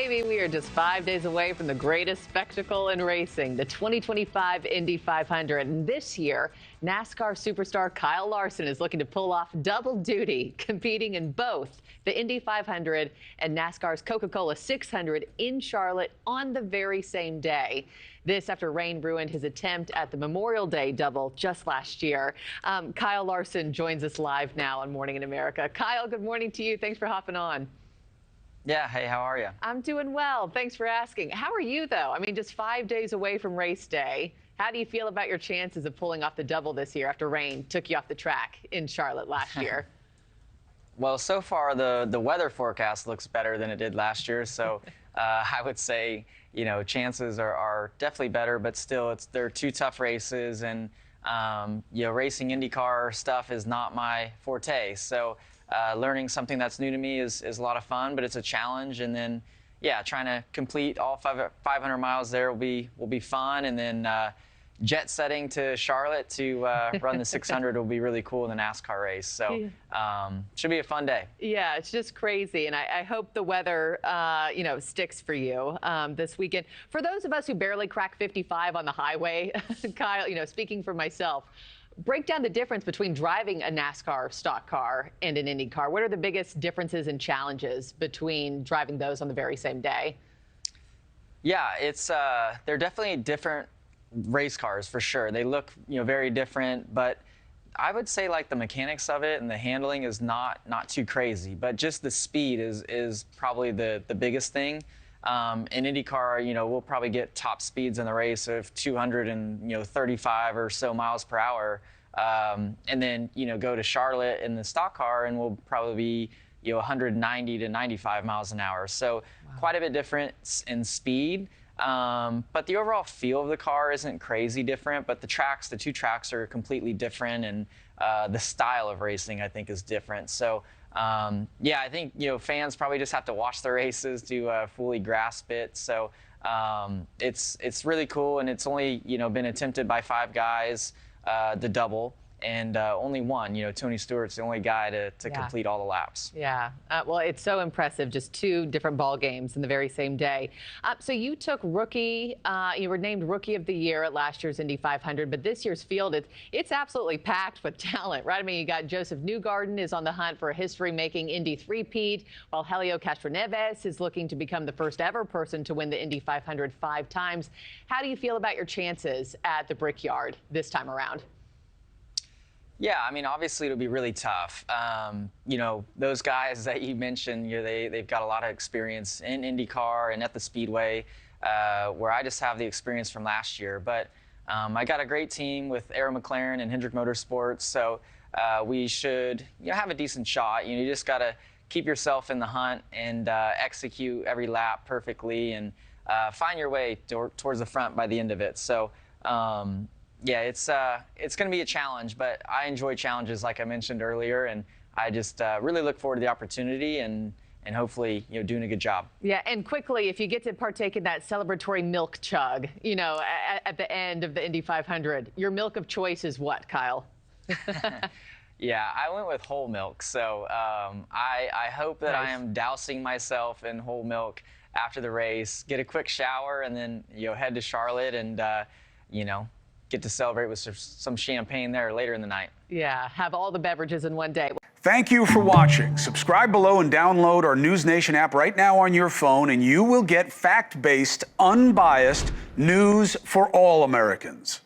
baby. We are just 5 days away from the greatest spectacle in racing, the 2025 Indy 500. And this year, NASCAR superstar Kyle Larson is looking to pull off double duty, competing in both the Indy 500 and NASCAR's Coca-Cola 600 in Charlotte on the very same day. This after rain ruined his attempt at the Memorial Day double just last year. Kyle Larson joins us live now on Morning in America. Kyle, good morning to you. Thanks for hopping on. Yeah, hey, how are you? I'm doing well. Thanks for asking. How are you, though? I mean, just 5 days away from race day. How do you feel about your chances of pulling off the double this year after rain took you off the track in Charlotte last year? Well, so far the weather forecast looks better than it did last year, so I would say, you know, chances are definitely better, but still they're two tough races, and you know, racing IndyCar stuff is not my forte. So learning something that's new to me is a lot of fun, but it's a challenge. And then, yeah, trying to complete all 500 miles there will be fun. And then jet setting to Charlotte to run the 600 will be really cool in the NASCAR race. So should be a fun day. Yeah, it's just crazy. And I hope the weather, you know, sticks for you this weekend. For those of us who barely crack 55 on the highway, Kyle, you know, speaking for myself, break down the difference between driving a NASCAR stock car and an Indy car. What are the biggest differences and challenges between driving those on the very same day? Yeah, it's they're definitely different race cars for sure. They look, you know, very different, but I would say like the mechanics of it and the handling is not too crazy, but just the speed is probably the biggest thing. In IndyCar, you know, we'll probably get top speeds in the race of 235 or so miles per hour, and then, you know, go to Charlotte in the stock car and we'll probably be, you know, 190 to 95 miles an hour. So quite a bit different in speed, but the overall feel of the car isn't crazy different. But the two tracks are completely different, and the style of racing, I think, is different. So yeah, I think, you know, fans probably just have to watch the races to fully grasp it. So it's really cool, and it's only, you know, been attempted by 5 guys, the double, and only one, you know, Tony Stewart's the only guy to complete all the laps. Yeah, well, it's so impressive, just 2 different ball games in the very same day. So you took you were named Rookie of the Year at last year's Indy 500, but this year's field, it's absolutely packed with talent, right? I mean, you got Joseph Newgarden is on the hunt for a history-making Indy three-peat, while Helio Castroneves is looking to become the first ever person to win the Indy 500 5 times. How do you feel about your chances at the Brickyard this time around? Yeah, I mean, obviously it'll be really tough. You know, those guys that you mentioned, you know, they've got a lot of experience in IndyCar and at the Speedway, where I just have the experience from last year. But I got a great team with Arrow McLaren and Hendrick Motorsports, so we should, you know, have a decent shot. You know, you just got to keep yourself in the hunt and execute every lap perfectly, and find your way towards the front by the end of it. So yeah, it's going to be a challenge, but I enjoy challenges, like I mentioned earlier, and I just really look forward to the opportunity and hopefully, you know, doing a good job. Yeah, and quickly, if you get to partake in that celebratory milk chug, you know, at the end of the Indy 500, your milk of choice is what, Kyle? Yeah, I went with whole milk, so I hope that I am dousing myself in whole milk after the race, get a quick shower, and then, you know, head to Charlotte and, you know, get to celebrate with some champagne there later in the night. Yeah, have all the beverages in one day. Thank you for watching. Subscribe below and download our NewsNation app right now on your phone, and you will get fact-based, unbiased news for all Americans.